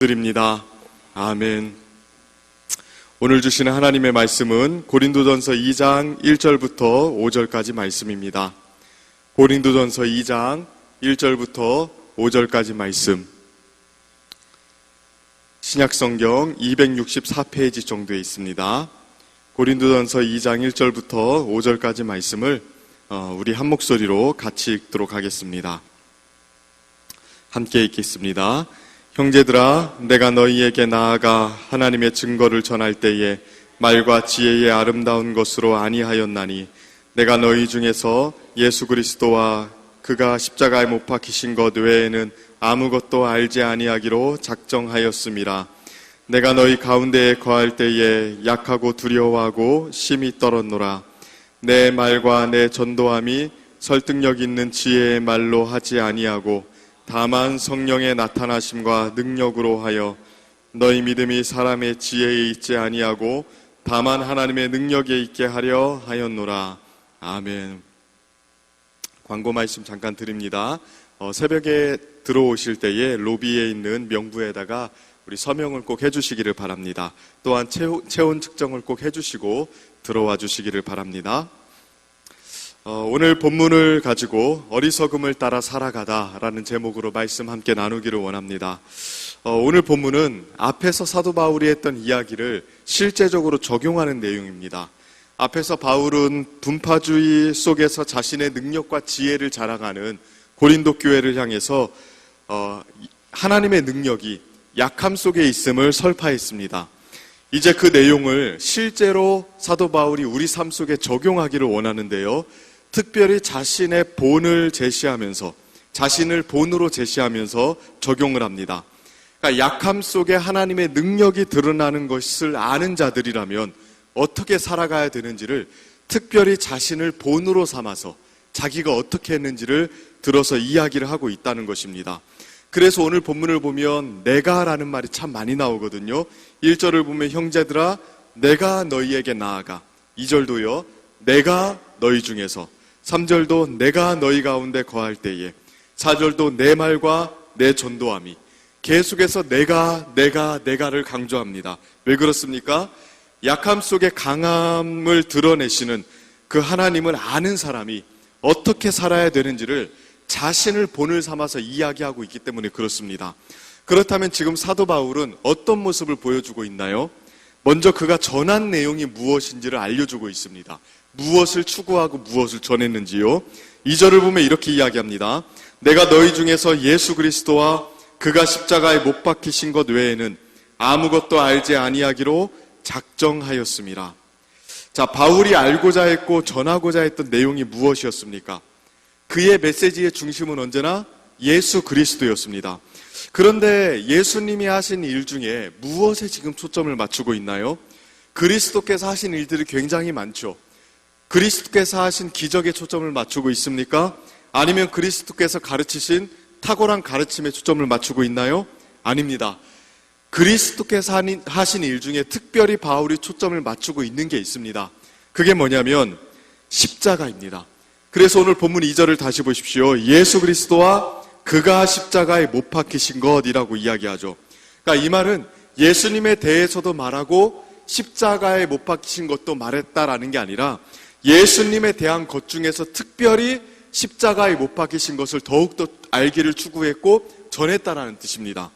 드립니다. 아멘. 오늘 주시는 하나님의 말씀은 고린도전서 2장 1절부터 5절까지 말씀입니다. 고린도전서 2장 1절부터 5절까지 말씀. 신약성경 264페이지 정도에 있습니다. 고린도전서 2장 1절부터 5절까지 말씀을 우리 한 목소리로 같이 읽도록 하겠습니다. 함께 읽겠습니다. 형제들아, 내가 너희에게 나아가 하나님의 증거를 전할 때에 말과 지혜의 아름다운 것으로 아니하였나니 내가 너희 중에서 예수 그리스도와 그가 십자가에 못 박히신 것 외에는 아무것도 알지 아니하기로 작정하였음이라. 내가 너희 가운데에 거할 때에 약하고 두려워하고 심히 떨었노라. 내 말과 내 전도함이 설득력 있는 지혜의 말로 하지 아니하고 다만 성령의 나타나심과 능력으로 하여 너희 믿음이 사람의 지혜에 있지 아니하고 다만 하나님의 능력에 있게 하려 하였노라. 아멘. 광고 말씀 잠깐 드립니다. 새벽에 들어오실 때에 로비에 있는 명부에다가 우리 서명을 꼭 해주시기를 바랍니다. 또한 체온 측정을 꼭 해주시고 들어와 주시기를 바랍니다. 오늘 본문을 가지고 어리석음을 따라 살아가다 라는 제목으로 말씀 함께 나누기를 원합니다. 오늘 본문은 앞에서 사도 바울이 했던 이야기를 실제적으로 적용하는 내용입니다. 앞에서 바울은 분파주의 속에서 자신의 능력과 지혜를 자랑하는 고린도 교회를 향해서 하나님의 능력이 약함 속에 있음을 설파했습니다. 이제 그 내용을 실제로 사도 바울이 우리 삶 속에 적용하기를 원하는데요. 특별히 자신의 본을 제시하면서 자신을 본으로 제시하면서 적용을 합니다. 그러니까 약함 속에 하나님의 능력이 드러나는 것을 아는 자들이라면 어떻게 살아가야 되는지를 특별히 자신을 본으로 삼아서 자기가 어떻게 했는지를 들어서 이야기를 하고 있다는 것입니다. 그래서 오늘 본문을 보면 내가라는 말이 참 많이 나오거든요. 1절을 보면 형제들아 내가 너희에게 나아가, 2절도요 내가 너희 중에서, 3절도 내가 너희 가운데 거할 때에, 4절도 내 말과 내 전도함이, 계속해서 내가를 강조합니다. 왜 그렇습니까? 약함 속에 강함을 드러내시는 그 하나님을 아는 사람이 어떻게 살아야 되는지를 자신을 본을 삼아서 이야기하고 있기 때문에 그렇습니다. 그렇다면 지금 사도 바울은 어떤 모습을 보여주고 있나요? 먼저 그가 전한 내용이 무엇인지를 알려주고 있습니다. 무엇을 추구하고 무엇을 전했는지요. 2절을 보면 이렇게 이야기합니다. 내가 너희 중에서 예수 그리스도와 그가 십자가에 못 박히신 것 외에는 아무것도 알지 아니하기로 작정하였음이라. 자, 바울이 알고자 했고 전하고자 했던 내용이 무엇이었습니까? 그의 메시지의 중심은 언제나 예수 그리스도였습니다. 그런데 예수님이 하신 일 중에 무엇에 지금 초점을 맞추고 있나요? 그리스도께서 하신 일들이 굉장히 많죠. 그리스도께서 하신 기적에 초점을 맞추고 있습니까? 아니면 그리스도께서 가르치신 탁월한 가르침에 초점을 맞추고 있나요? 아닙니다. 그리스도께서 하신 일 중에 특별히 바울이 초점을 맞추고 있는 게 있습니다. 그게 뭐냐면 십자가입니다. 그래서 오늘 본문 2절을 다시 보십시오. 예수 그리스도와 그가 십자가에 못 박히신 것이라고 이야기하죠. 그러니까 이 말은 예수님에 대해서도 말하고 십자가에 못 박히신 것도 말했다라는 게 아니라 예수님에 대한 것 중에서 특별히 십자가에 못 박히신 것을 더욱더 알기를 추구했고 전했다라는 뜻입니다.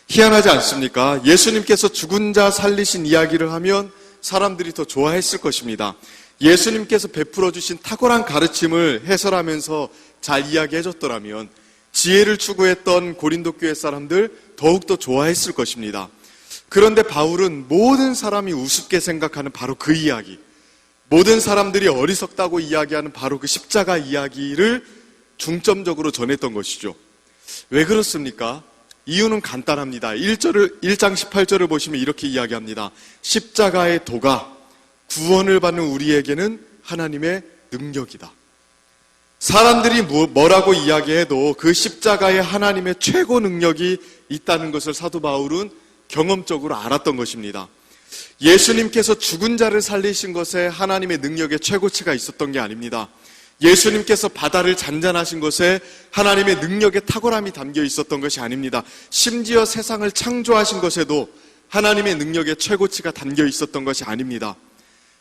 희한하지 않습니까? 예수님께서 죽은 자 살리신 이야기를 하면 사람들이 더 좋아했을 것입니다. 예수님께서 베풀어 주신 탁월한 가르침을 해설하면서 잘 이야기해 줬더라면 지혜를 추구했던 고린도 교회 사람들 더욱더 좋아했을 것입니다. 그런데 바울은 모든 사람이 우습게 생각하는 바로 그 이야기, 모든 사람들이 어리석다고 이야기하는 바로 그 십자가 이야기를 중점적으로 전했던 것이죠. 왜 그렇습니까? 이유는 간단합니다. 1장 18절을 보시면 이렇게 이야기합니다. 십자가의 도가 구원을 받는 우리에게는 하나님의 능력이다. 사람들이 뭐라고 이야기해도 그 십자가에 하나님의 최고 능력이 있다는 것을 사도 바울은 경험적으로 알았던 것입니다. 예수님께서 죽은 자를 살리신 것에 하나님의 능력의 최고치가 있었던 게 아닙니다. 예수님께서 바다를 잔잔하신 것에 하나님의 능력의 탁월함이 담겨 있었던 것이 아닙니다. 심지어 세상을 창조하신 것에도 하나님의 능력의 최고치가 담겨 있었던 것이 아닙니다.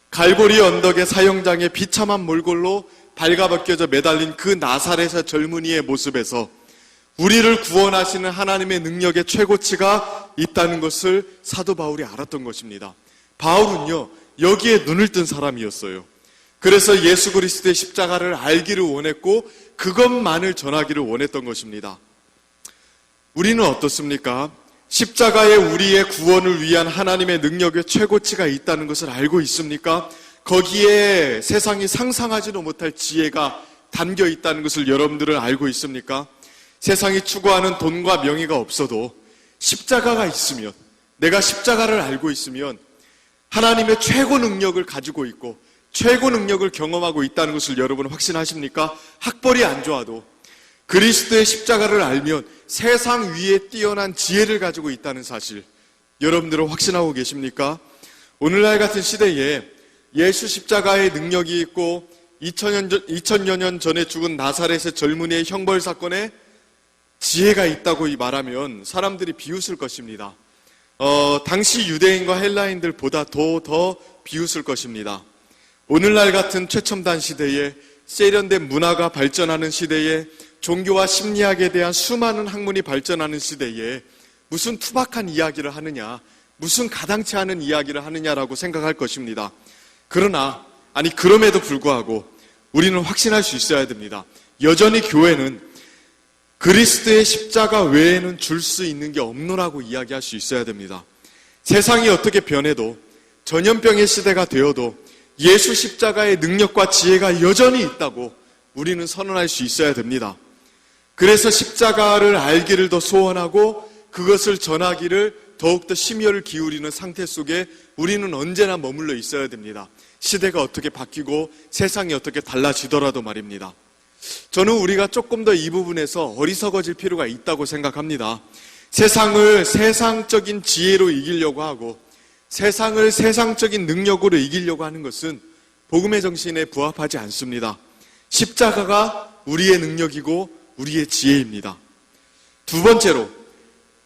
갈보리 언덕의 사형장에 비참한 몰골로 발가벗겨져 매달린 그 나사렛의 젊은이의 모습에서 우리를 구원하시는 하나님의 능력의 최고치가 있다는 것을 사도 바울이 알았던 것입니다. 바울은요, 여기에 눈을 뜬 사람이었어요. 그래서 예수 그리스도의 십자가를 알기를 원했고 그것만을 전하기를 원했던 것입니다. 우리는 어떻습니까? 십자가에 우리의 구원을 위한 하나님의 능력의 최고치가 있다는 것을 알고 있습니까? 거기에 세상이 상상하지도 못할 지혜가 담겨 있다는 것을 여러분들은 알고 있습니까? 세상이 추구하는 돈과 명예가 없어도 십자가가 있으면, 내가 십자가를 알고 있으면 하나님의 최고 능력을 가지고 있고 최고 능력을 경험하고 있다는 것을 여러분 확신하십니까? 학벌이 안 좋아도 그리스도의 십자가를 알면 세상 위에 뛰어난 지혜를 가지고 있다는 사실, 여러분들은 확신하고 계십니까? 오늘날 같은 시대에 예수 십자가의 능력이 있고 2000여 년 전에 죽은 나사렛의 젊은이의 형벌 사건에 지혜가 있다고 말하면 사람들이 비웃을 것입니다. 당시 유대인과 헬라인들보다 더 비웃을 것입니다. 오늘날 같은 최첨단 시대에, 세련된 문화가 발전하는 시대에, 종교와 심리학에 대한 수많은 학문이 발전하는 시대에 무슨 투박한 이야기를 하느냐, 무슨 가당치 않은 이야기를 하느냐라고 생각할 것입니다. 그럼에도 불구하고 우리는 확신할 수 있어야 됩니다. 여전히 교회는 그리스도의 십자가 외에는 줄 수 있는 게 없노라고 이야기할 수 있어야 됩니다. 세상이 어떻게 변해도, 전염병의 시대가 되어도 예수 십자가의 능력과 지혜가 여전히 있다고 우리는 선언할 수 있어야 됩니다. 그래서 십자가를 알기를 더 소원하고 그것을 전하기를 더욱더 심혈을 기울이는 상태 속에 우리는 언제나 머물러 있어야 됩니다. 시대가 어떻게 바뀌고 세상이 어떻게 달라지더라도 말입니다. 저는 우리가 조금 더 이 부분에서 어리석어질 필요가 있다고 생각합니다. 세상을 세상적인 지혜로 이기려고 하고 세상을 세상적인 능력으로 이기려고 하는 것은 복음의 정신에 부합하지 않습니다. 십자가가 우리의 능력이고 우리의 지혜입니다. 두 번째로,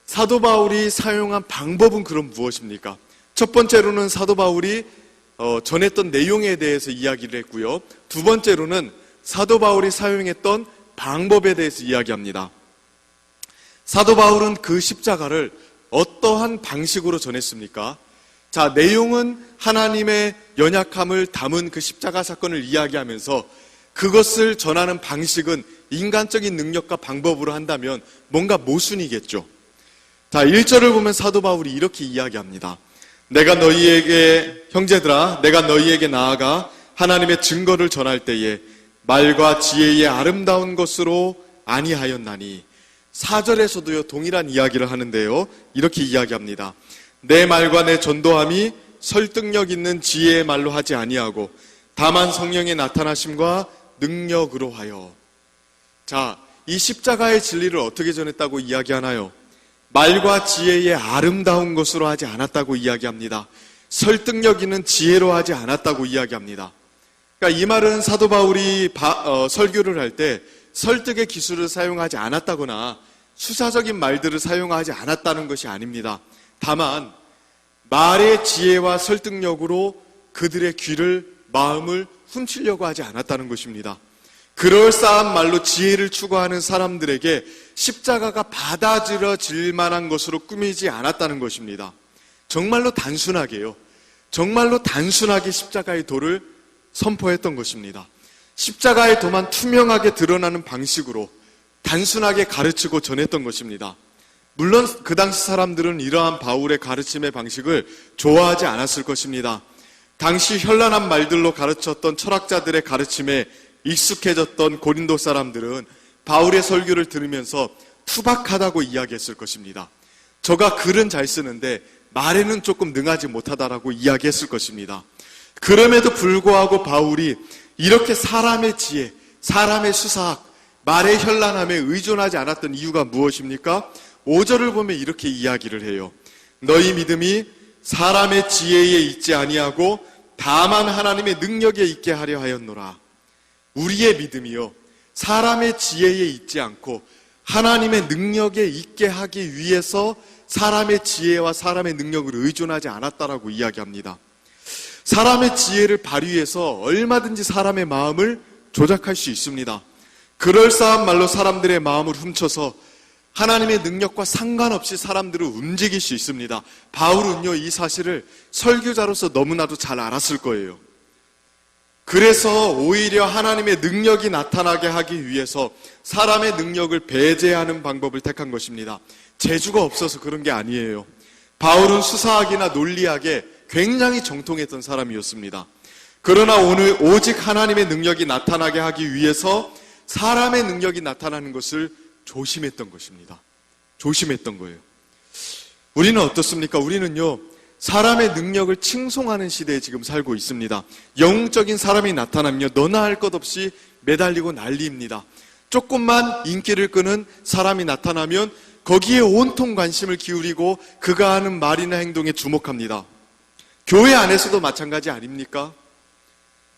사도 바울이 사용한 방법은 그럼 무엇입니까? 첫 번째로는 사도 바울이 전했던 내용에 대해서 이야기를 했고요. 두 번째로는 사도 바울이 사용했던 방법에 대해서 이야기합니다. 사도 바울은 그 십자가를 어떠한 방식으로 전했습니까? 자, 내용은 하나님의 연약함을 담은 그 십자가 사건을 이야기하면서 그것을 전하는 방식은 인간적인 능력과 방법으로 한다면 뭔가 모순이겠죠. 자, 1절을 보면 사도 바울이 이렇게 이야기합니다. 형제들아, 내가 너희에게 나아가 하나님의 증거를 전할 때에 말과 지혜의 아름다운 것으로 아니하였나니. 4절에서도요, 동일한 이야기를 하는데요, 이렇게 이야기합니다. 내 말과 내 전도함이 설득력 있는 지혜의 말로 하지 아니하고 다만 성령의 나타나심과 능력으로 하여. 자, 이 십자가의 진리를 어떻게 전했다고 이야기하나요? 말과 지혜의 아름다운 것으로 하지 않았다고 이야기합니다. 설득력 있는 지혜로 하지 않았다고 이야기합니다. 그러니까 이 말은 사도 바울이 설교를 할 때 설득의 기술을 사용하지 않았다거나 수사적인 말들을 사용하지 않았다는 것이 아닙니다. 다만 말의 지혜와 설득력으로 그들의 귀를, 마음을 훔치려고 하지 않았다는 것입니다. 그럴싸한 말로 지혜를 추구하는 사람들에게 십자가가 받아들여질 만한 것으로 꾸미지 않았다는 것입니다. 정말로 단순하게 십자가의 도를 선포했던 것입니다. 십자가의 도만 투명하게 드러나는 방식으로 단순하게 가르치고 전했던 것입니다. 물론 그 당시 사람들은 이러한 바울의 가르침의 방식을 좋아하지 않았을 것입니다. 당시 현란한 말들로 가르쳤던 철학자들의 가르침에 익숙해졌던 고린도 사람들은 바울의 설교를 들으면서 투박하다고 이야기했을 것입니다. 저가 글은 잘 쓰는데 말에는 조금 능하지 못하다라고 이야기했을 것입니다. 그럼에도 불구하고 바울이 이렇게 사람의 지혜, 사람의 수사학, 말의 현란함에 의존하지 않았던 이유가 무엇입니까? 5절을 보면 이렇게 이야기를 해요. 너희 믿음이 사람의 지혜에 있지 아니하고 다만 하나님의 능력에 있게 하려 하였노라. 우리의 믿음이요, 사람의 지혜에 있지 않고 하나님의 능력에 있게 하기 위해서 사람의 지혜와 사람의 능력을 의존하지 않았다라고 이야기합니다. 사람의 지혜를 발휘해서 얼마든지 사람의 마음을 조작할 수 있습니다. 그럴싸한 말로 사람들의 마음을 훔쳐서 하나님의 능력과 상관없이 사람들을 움직일 수 있습니다. 바울은요, 이 사실을 설교자로서 너무나도 잘 알았을 거예요. 그래서 오히려 하나님의 능력이 나타나게 하기 위해서 사람의 능력을 배제하는 방법을 택한 것입니다. 재주가 없어서 그런 게 아니에요. 바울은 수사학이나 논리학에 굉장히 정통했던 사람이었습니다. 그러나 오늘 오직 하나님의 능력이 나타나게 하기 위해서 사람의 능력이 나타나는 것을 조심했던 것입니다. 조심했던 거예요. 우리는 어떻습니까? 우리는요, 사람의 능력을 칭송하는 시대에 지금 살고 있습니다. 영적인 사람이 나타나면요, 너나 할 것 없이 매달리고 난리입니다. 조금만 인기를 끄는 사람이 나타나면 거기에 온통 관심을 기울이고 그가 하는 말이나 행동에 주목합니다. 교회 안에서도 마찬가지 아닙니까?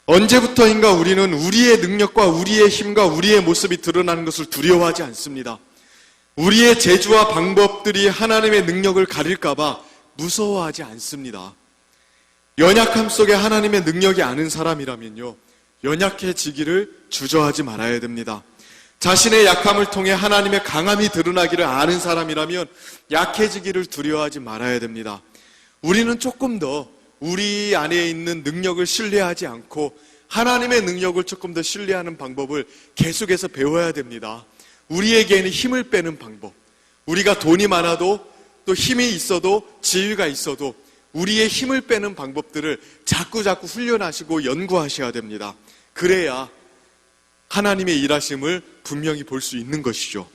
언제부터인가 우리는 우리의 능력과 우리의 힘과 우리의 모습이 드러나는 것을 두려워하지 않습니다. 우리의 재주와 방법들이 하나님의 능력을 가릴까봐 무서워하지 않습니다. 연약함 속에 하나님의 능력이 아는 사람이라면요, 연약해지기를 주저하지 말아야 됩니다. 자신의 약함을 통해 하나님의 강함이 드러나기를 아는 사람이라면 약해지기를 두려워하지 말아야 됩니다. 우리는 조금 더 우리 안에 있는 능력을 신뢰하지 않고 하나님의 능력을 조금 더 신뢰하는 방법을 계속해서 배워야 됩니다. 우리에게는 힘을 빼는 방법, 우리가 돈이 많아도 또 힘이 있어도 지위가 있어도 우리의 힘을 빼는 방법들을 자꾸 훈련하시고 연구하셔야 됩니다. 그래야 하나님의 일하심을 분명히 볼 수 있는 것이죠.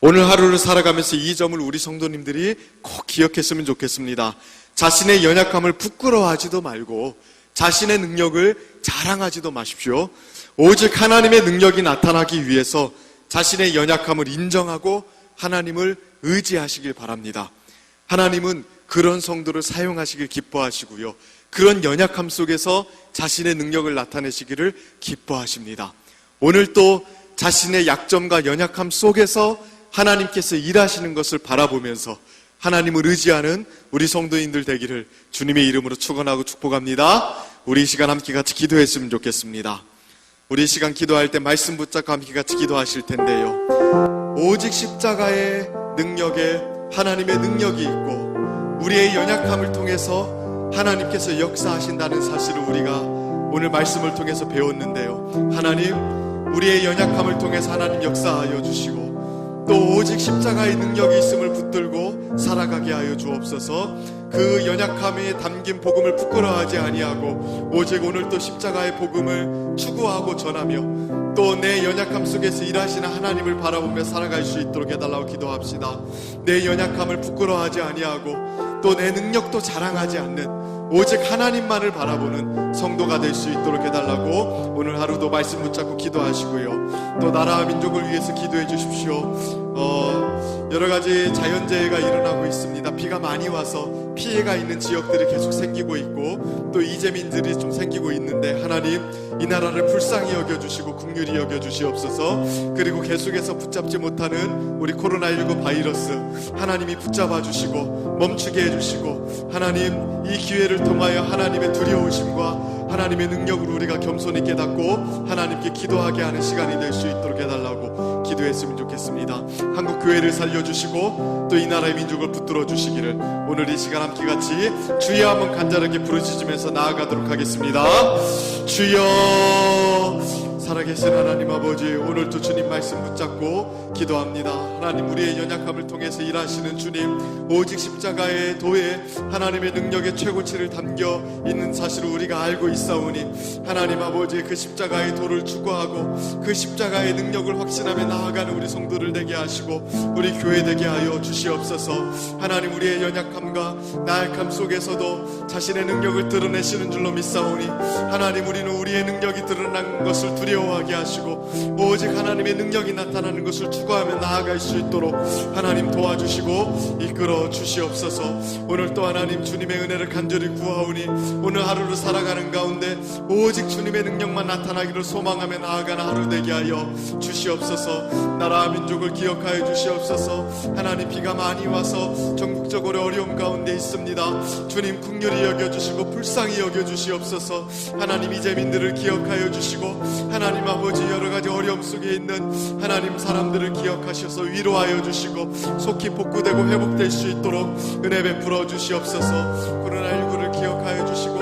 오늘 하루를 살아가면서 이 점을 우리 성도님들이 꼭 기억했으면 좋겠습니다. 자신의 연약함을 부끄러워하지도 말고 자신의 능력을 자랑하지도 마십시오. 오직 하나님의 능력이 나타나기 위해서 자신의 연약함을 인정하고 하나님을 의지하시길 바랍니다. 하나님은 그런 성도를 사용하시길 기뻐하시고요, 그런 연약함 속에서 자신의 능력을 나타내시기를 기뻐하십니다. 오늘 또 자신의 약점과 연약함 속에서 하나님께서 일하시는 것을 바라보면서 하나님을 의지하는 우리 성도인들 되기를 주님의 이름으로 축원하고 축복합니다. 우리 이 시간 함께 같이 기도했으면 좋겠습니다. 우리 이 시간 기도할 때 말씀 붙잡고 함께 같이 기도하실 텐데요, 오직 십자가의 능력에 하나님의 능력이 있고 우리의 연약함을 통해서 하나님께서 역사하신다는 사실을 우리가 오늘 말씀을 통해서 배웠는데요, 하나님, 우리의 연약함을 통해서 하나님 역사하여 주시고 또 오직 십자가의 능력이 있음을 붙들고 살아가게 하여 주옵소서. 그 연약함에 담긴 복음을 부끄러워하지 아니하고 오직 오늘 또 십자가의 복음을 추구하고 전하며 또 내 연약함 속에서 일하시는 하나님을 바라보며 살아갈 수 있도록 해달라고 기도합시다. 내 연약함을 부끄러워하지 아니하고 또 내 능력도 자랑하지 않는 오직 하나님만을 바라보는 성도가 될 수 있도록 해달라고 오늘 하루도 말씀 붙잡고 기도하시고요, 또 나라와 민족을 위해서 기도해 주십시오. 여러 가지 자연재해가 일어나고 있습니다. 비가 많이 와서 피해가 있는 지역들이 계속 생기고 있고 또 이재민들이 좀 생기고 있는데 하나님, 이 나라를 불쌍히 여겨주시고 긍휼히 여겨주시옵소서. 그리고 계속해서 붙잡지 못하는 우리 코로나19 바이러스 하나님이 붙잡아 주시고 멈추게 해주시고, 하나님, 이 기회를 통하여 하나님의 두려우심과 하나님의 능력으로 우리가 겸손히 깨닫고 하나님께 기도하게 하는 시간이 될 수 있도록 해달라고 기도했으면 좋겠습니다. 한국 교회를 살려주시고 또 이 나라의 민족을 붙들어 주시기를 오늘 이 시간 함께 같이 주여 한번 간절하게 부르짖으면서 나아가도록 하겠습니다. 주여, 살아계신 하나님 아버지, 오늘도 주님 말씀 붙잡고 기도합니다. 하나님, 우리의 연약함을 통해서 일하시는 주님, 오직 십자가의 도에 하나님의 능력의 최고치를 담겨 있는 사실을 우리가 알고 있사오니 하나님 아버지, 그 십자가의 도를 추구하고 그 십자가의 능력을 확신하며 나아가는 우리 성도를 되게 하시고 우리 교회 되게 하여 주시옵소서. 하나님, 우리의 연약함과 나약함 속에서도 자신의 능력을 드러내시는 줄로 믿사오니 하나님, 우리는 우리의 능력이 드러난 것을 두려워 두려워하게 하시고 오직 하나님의 능력이 나타나는 것을 추구하며 나아갈 수 있도록 하나님 도와주시고 이끌어 주시옵소서. 오늘 또 하나님 주님의 은혜를 간절히 구하오니 오늘 하루를 살아가는 가운데 오직 주님의 능력만 나타나기를 소망하며 나아가는 하루 되게 하여 주시옵소서. 나라와 민족을 기억하여 주시옵소서. 하나님 비가 많이 와서 전국적으로 어려움 가운데 있습니다. 주님 긍휼히 여겨주시고 불쌍히 여겨주시옵소서. 하나님 이재민들을 기억하여 주시고 하나님 아버지 여러가지 어려움 속에 있는 하나님 사람들을 기억하셔서 위로하여 주시고 속히 복구되고 회복될 수 있도록 은혜 베풀어 주시옵소서. 코로나19를 기억하여 주시고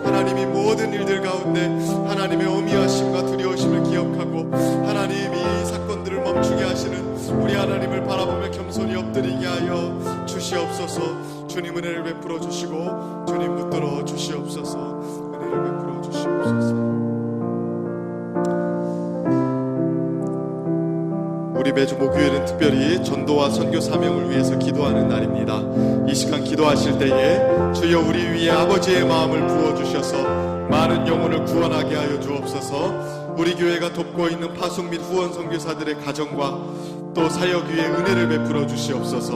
하나님이 모든 일들 가운데 하나님의 어미하심과 두려우심을 기억하고 하나님 이 사건들을 멈추게 하시는 우리 하나님을 바라보며 겸손히 엎드리게 하여 주시옵소서. 주님 은혜를 베풀어 주시고 주님 붙들어 주시옵소서. 은혜를 베풀어 주시옵소서. 우리 매주 목요일은 특별히 전도와 선교 사명을 위해서 기도하는 날입니다. 이 시간 기도하실 때에 주여 우리 위에 아버지의 마음을 부어주셔서 많은 영혼을 구원하게 하여 주옵소서. 우리 교회가 돕고 있는 파송 및 후원 선교사들의 가정과 또 사역 위에 은혜를 베풀어 주시옵소서.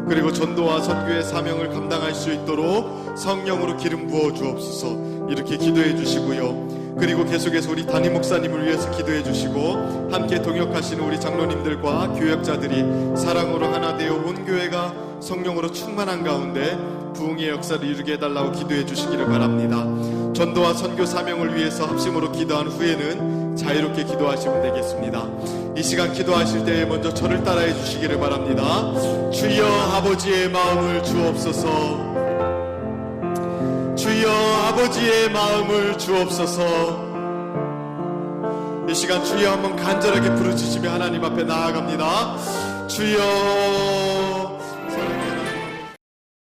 그리고 전도와 선교의 사명을 감당할 수 있도록 성령으로 기름 부어 주옵소서. 이렇게 기도해 주시고요. 그리고 계속해서 우리 담임 목사님을 위해서 기도해 주시고 함께 동역하시는 우리 장로님들과 교역자들이 사랑으로 하나 되어 온 교회가 성령으로 충만한 가운데 부흥의 역사를 이루게 해달라고 기도해 주시기를 바랍니다. 전도와 선교 사명을 위해서 합심으로 기도한 후에는 자유롭게 기도하시면 되겠습니다. 이 시간 기도하실 때에 먼저 저를 따라해 주시기를 바랍니다. 주여 아버지의 마음을 주옵소서. 주여 아버지의 마음을 주옵소서. 이 시간 주여 한번 간절하게 부르짖으며 하나님 앞에 나아갑니다. 주여